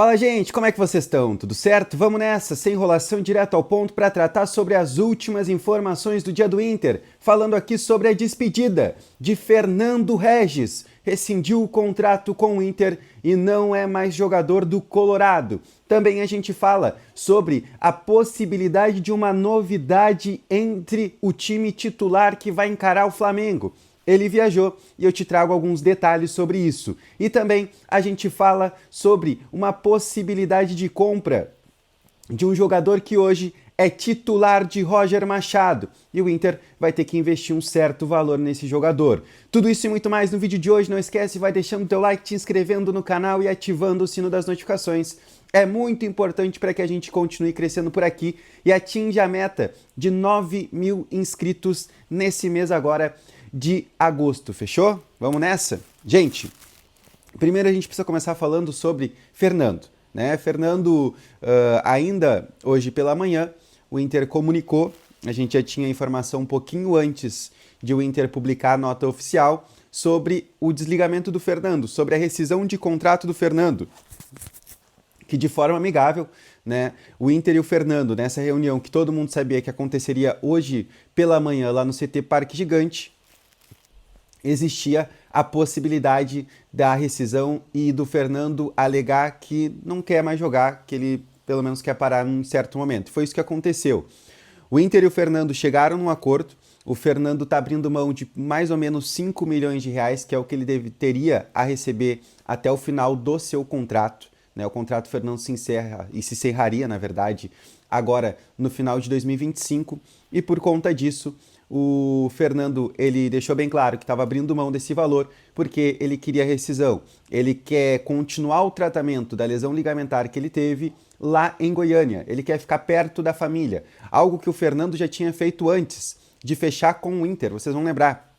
Fala, gente, como é que vocês estão? Tudo certo? Vamos nessa, sem enrolação, direto ao ponto para tratar sobre as últimas informações do dia do Inter, falando aqui sobre a despedida de Fernando Regis. Rescindiu o contrato com o Inter e não é mais jogador do Colorado. Também a gente fala sobre a possibilidade de uma novidade entre o time titular que vai encarar o Flamengo. Ele viajou e eu te trago alguns detalhes sobre isso. E também a gente fala sobre uma possibilidade de compra de um jogador que hoje é titular de Roger Machado. E o Inter vai ter que investir um certo valor nesse jogador. Tudo isso e muito mais no vídeo de hoje. Não esquece, vai deixando teu like, te inscrevendo no canal e ativando o sino das notificações. É muito importante para que a gente continue crescendo por aqui e atinja a meta de 9.000 inscritos nesse mês agora de agosto, fechou? Vamos nessa? Gente, primeiro a gente precisa começar falando sobre Fernando, né? Fernando, ainda hoje pela manhã, o Inter comunicou, a gente já tinha informação um pouquinho antes de o Inter publicar a nota oficial sobre o desligamento do Fernando, sobre a rescisão de contrato do Fernando, que de forma amigável, né, o Inter e o Fernando, nessa reunião que todo mundo sabia que aconteceria hoje pela manhã lá no CT Parque Gigante, existia a possibilidade da rescisão e do Fernando alegar que não quer mais jogar, que ele pelo menos quer parar num certo momento. Foi isso que aconteceu. O Inter e o Fernando chegaram num acordo, o Fernando está abrindo mão de mais ou menos 5 milhões de reais, que é o que ele teria a receber até o final do seu contrato. Né? O contrato do Fernando se encerra, e se encerraria, na verdade, agora no final de 2025, e por conta disso, o Fernando, ele deixou bem claro que estava abrindo mão desse valor porque ele queria rescisão. Ele quer continuar o tratamento da lesão ligamentar que ele teve lá em Goiânia. Ele quer ficar perto da família. Algo que o Fernando já tinha feito antes de fechar com o Inter. Vocês vão lembrar.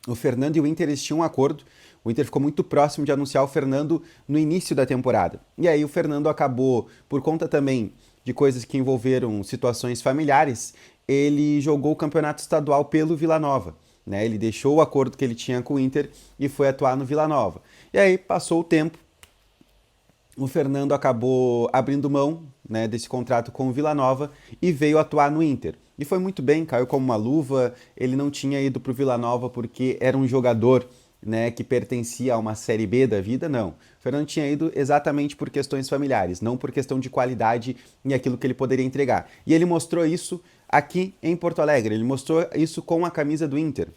O Fernando e o Inter, eles tinham um acordo. O Inter ficou muito próximo de anunciar o Fernando no início da temporada. E aí o Fernando acabou, por conta também de coisas que envolveram situações familiares, ele jogou o campeonato estadual pelo Vila Nova. Né? Ele deixou o acordo que ele tinha com o Inter e foi atuar no Vila Nova. E aí passou o tempo, o Fernando acabou abrindo mão, né, desse contrato com o Vila Nova e veio atuar no Inter. E foi muito bem, caiu como uma luva. Ele não tinha ido para o Vila Nova porque era um jogador, né, que pertencia a uma Série B da vida, não. O Fernando tinha ido exatamente por questões familiares, não por questão de qualidade e aquilo que ele poderia entregar. E ele mostrou isso aqui em Porto Alegre, ele mostrou isso com a camisa do Inter.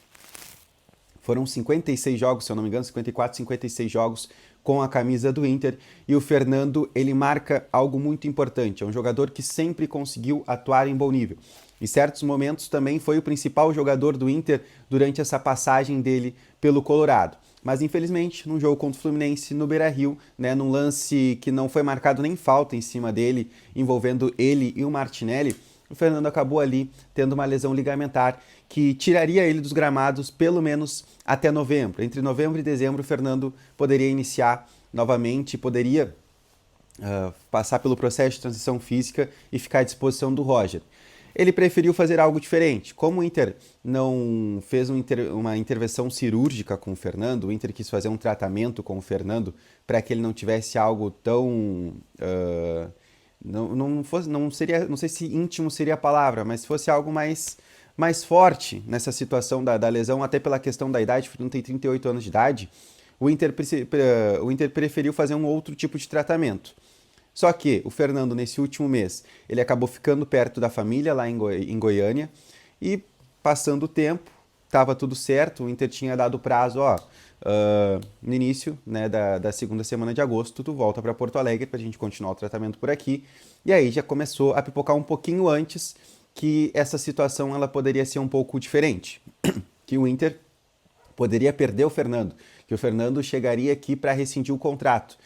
Foram 56 jogos, se eu não me engano, 54, 56 jogos com a camisa do Inter. E o Fernando, ele marca algo muito importante. É um jogador que sempre conseguiu atuar em bom nível. Em certos momentos também foi o principal jogador do Inter durante essa passagem dele pelo Colorado. Mas infelizmente, num jogo contra o Fluminense no Beira-Rio, né, num lance que não foi marcado nem falta em cima dele, envolvendo ele e o Martinelli, o Fernando acabou ali tendo uma lesão ligamentar que tiraria ele dos gramados pelo menos até novembro. Entre novembro e dezembro, o Fernando poderia iniciar novamente, poderia passar pelo processo de transição física e ficar à disposição do Roger. Ele preferiu fazer algo diferente. Como o Inter não fez uma intervenção cirúrgica com o Fernando, o Inter quis fazer um tratamento com o Fernando para que ele não tivesse algo tão... não sei se íntimo seria a palavra, mas fosse algo mais forte nessa situação da lesão, até pela questão da idade. O Fernando tem 38 anos de idade. O Inter preferiu fazer um outro tipo de tratamento. Só que o Fernando, nesse último mês, ele acabou ficando perto da família lá em Goiânia e, passando o tempo, estava tudo certo. O Inter tinha dado prazo, no início, né, da segunda semana de agosto, tu volta para Porto Alegre para a gente continuar o tratamento por aqui. E aí já começou a pipocar um pouquinho antes que essa situação ela poderia ser um pouco diferente. Que o Inter poderia perder o Fernando, que o Fernando chegaria aqui para rescindir o contrato.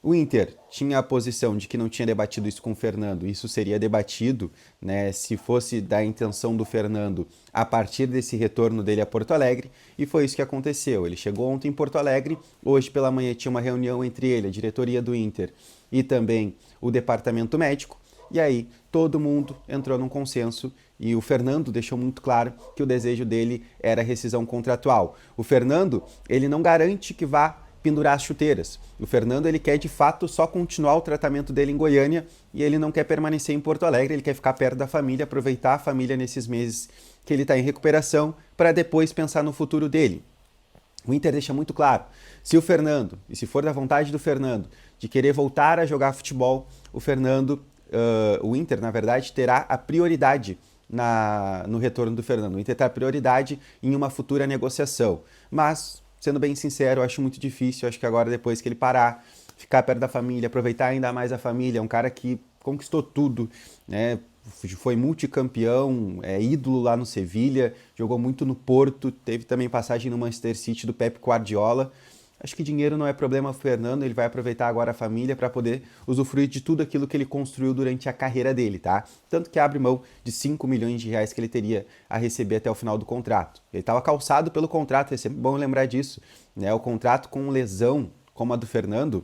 O Inter tinha a posição de que não tinha debatido isso com o Fernando. Isso seria debatido, né, se fosse da intenção do Fernando a partir desse retorno dele a Porto Alegre, e foi isso que aconteceu. Ele chegou ontem em Porto Alegre, hoje pela manhã tinha uma reunião entre ele, a diretoria do Inter e também o departamento médico, e aí todo mundo entrou num consenso e o Fernando deixou muito claro que o desejo dele era rescisão contratual. O Fernando, ele não garante que vá pendurar as chuteiras. O Fernando, ele quer de fato só continuar o tratamento dele em Goiânia e ele não quer permanecer em Porto Alegre, ele quer ficar perto da família, aproveitar a família nesses meses que ele está em recuperação para depois pensar no futuro dele. O Inter deixa muito claro, se o Fernando, e se for da vontade do Fernando, de querer voltar a jogar futebol, o Inter, na verdade, terá a prioridade no retorno do Fernando. O Inter terá prioridade em uma futura negociação. Mas, sendo bem sincero, eu acho muito difícil. Eu acho que agora, depois que ele parar, ficar perto da família, aproveitar ainda mais a família, é um cara que conquistou tudo, né? Foi multicampeão, é ídolo lá no Sevilha, jogou muito no Porto, teve também passagem no Manchester City do Pep Guardiola. Acho que dinheiro não é problema pro Fernando, ele vai aproveitar agora a família para poder usufruir de tudo aquilo que ele construiu durante a carreira dele, tá? Tanto que abre mão de 5 milhões de reais que ele teria a receber até o final do contrato. Ele estava calçado pelo contrato, é sempre bom lembrar disso, né? O contrato com lesão, como a do Fernando,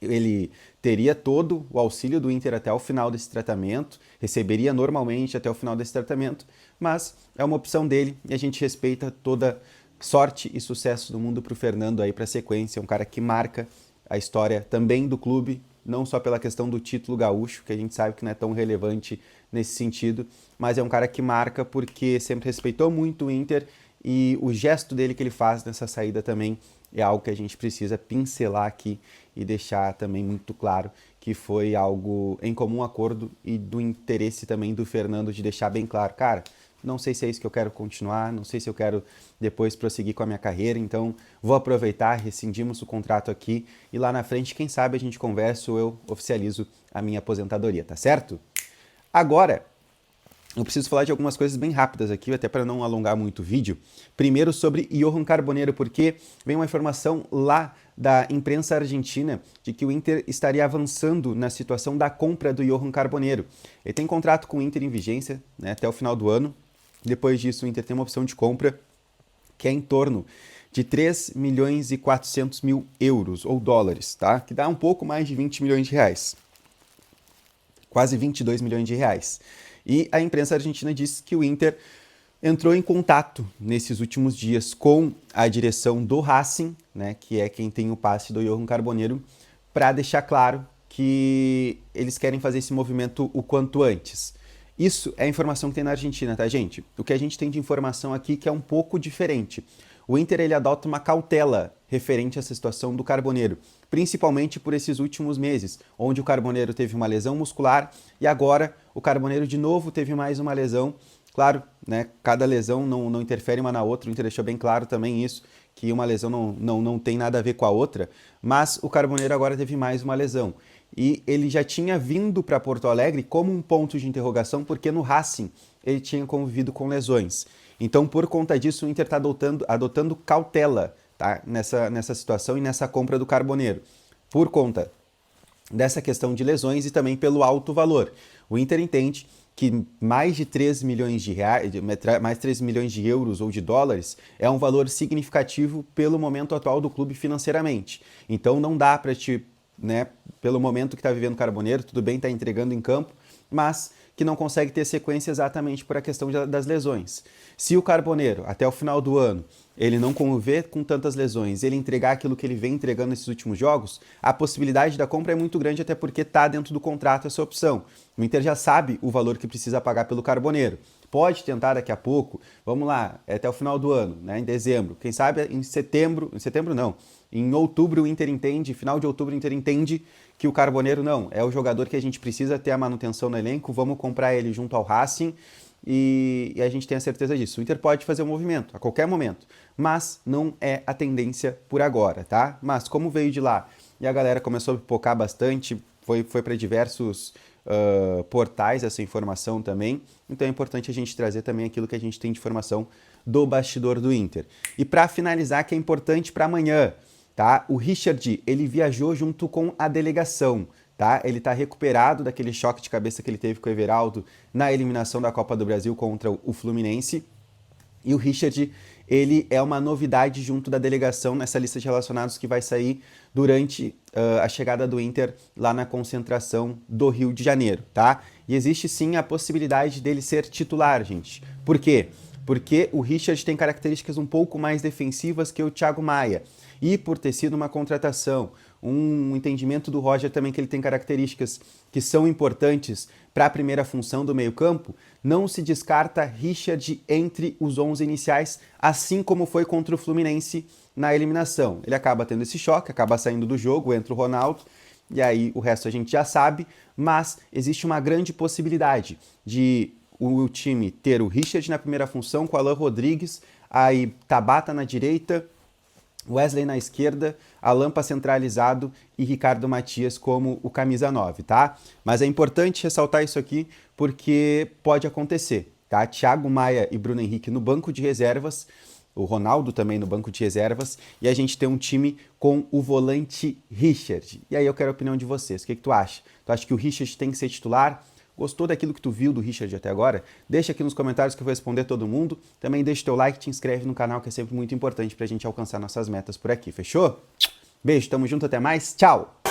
ele teria todo o auxílio do Inter até o final desse tratamento, receberia normalmente até o final desse tratamento, mas é uma opção dele e a gente respeita toda sorte e sucesso do mundo para o Fernando aí para a sequência. É um cara que marca a história também do clube, não só pela questão do título gaúcho, que a gente sabe que não é tão relevante nesse sentido, mas é um cara que marca porque sempre respeitou muito o Inter e o gesto dele que ele faz nessa saída também é algo que a gente precisa pincelar aqui e deixar também muito claro que foi algo em comum acordo e do interesse também do Fernando de deixar bem claro, cara, não sei se é isso que eu quero continuar, não sei se eu quero depois prosseguir com a minha carreira, então vou aproveitar, rescindimos o contrato aqui e lá na frente, quem sabe a gente conversa ou eu oficializo a minha aposentadoria, tá certo? Agora, eu preciso falar de algumas coisas bem rápidas aqui, até para não alongar muito o vídeo. Primeiro sobre Johan Carboneiro, porque vem uma informação lá da imprensa argentina de que o Inter estaria avançando na situação da compra do Johan Carboneiro. Ele tem contrato com o Inter em vigência, né, até o final do ano. Depois disso, o Inter tem uma opção de compra que é em torno de 3 milhões e 400 mil euros ou dólares, tá? Que dá um pouco mais de 20 milhões de reais. Quase 22 milhões de reais. E a imprensa argentina disse que o Inter entrou em contato nesses últimos dias com a direção do Racing, né, que é quem tem o passe do Johan Carboneiro, para deixar claro que eles querem fazer esse movimento o quanto antes. Isso é a informação que tem na Argentina, tá, gente? O que a gente tem de informação aqui que é um pouco diferente. O Inter ele adota uma cautela referente a essa situação do Carboneiro, principalmente por esses últimos meses, onde o Carboneiro teve uma lesão muscular e agora o Carboneiro de novo teve mais uma lesão. Claro, né, cada lesão não interfere uma na outra, o Inter deixou bem claro também isso, que uma lesão não tem nada a ver com a outra, mas o Carboneiro agora teve mais uma lesão. E ele já tinha vindo para Porto Alegre como um ponto de interrogação, porque no Racing ele tinha convivido com lesões. Então, por conta disso, o Inter está adotando cautela, tá, nessa situação e nessa compra do Carboneiro, por conta dessa questão de lesões e também pelo alto valor. O Inter entende que mais de 3 milhões de reais, mais 3 milhões de euros ou de dólares é um valor significativo pelo momento atual do clube financeiramente. Então não dá para né, pelo momento que está vivendo o Carboneiro, tudo bem, está entregando em campo, mas que não consegue ter sequência exatamente por a questão das lesões. Se o Carboneiro, até o final do ano, ele não conviver com tantas lesões, ele entregar aquilo que ele vem entregando nesses últimos jogos, a possibilidade da compra é muito grande, até porque está dentro do contrato essa opção. O Inter já sabe o valor que precisa pagar pelo Carboneiro. Pode tentar daqui a pouco, vamos lá, até o final do ano, né, em dezembro. Quem sabe em em outubro o Inter entende, final de outubro o Inter entende que o Carboneiro não, é o jogador que a gente precisa ter a manutenção no elenco, vamos comprar ele junto ao Racing e a gente tem a certeza disso. O Inter pode fazer um movimento a qualquer momento, mas não é a tendência por agora, tá? Mas como veio de lá e a galera começou a pipocar bastante, foi para diversos portais essa informação também, então é importante a gente trazer também aquilo que a gente tem de informação do bastidor do Inter. E para finalizar, que é importante para amanhã, tá? O Richard, ele viajou junto com a delegação, tá? Ele está recuperado daquele choque de cabeça que ele teve com o Everaldo na eliminação da Copa do Brasil contra o Fluminense. E o Richard, ele é uma novidade junto da delegação nessa lista de relacionados que vai sair durante a chegada do Inter lá na concentração do Rio de Janeiro, tá? E existe sim a possibilidade dele ser titular, gente. Por quê? Porque o Richard tem características um pouco mais defensivas que o Thiago Maia. e por ter sido uma contratação, um entendimento do Roger também que ele tem características que são importantes para a primeira função do meio-campo, não se descarta Richard entre os 11 iniciais, assim como foi contra o Fluminense na eliminação. Ele acaba tendo esse choque, acaba saindo do jogo, entra o Ronaldo, e aí o resto a gente já sabe, mas existe uma grande possibilidade de o time ter o Richard na primeira função, com o Alan Rodrigues, aí Tabata na direita, Wesley na esquerda, Alampa centralizado e Ricardo Matias como o camisa 9, tá? Mas é importante ressaltar isso aqui porque pode acontecer, tá? Thiago Maia e Bruno Henrique no banco de reservas, o Ronaldo também no banco de reservas, e a gente tem um time com o volante Richard. E aí eu quero a opinião de vocês, o que tu acha? Tu acha que o Richard tem que ser titular? Gostou daquilo que tu viu do Richard até agora? Deixa aqui nos comentários que eu vou responder todo mundo. Também deixa teu like, te inscreve no canal, que é sempre muito importante pra gente alcançar nossas metas por aqui, fechou? Beijo, tamo junto, até mais, tchau!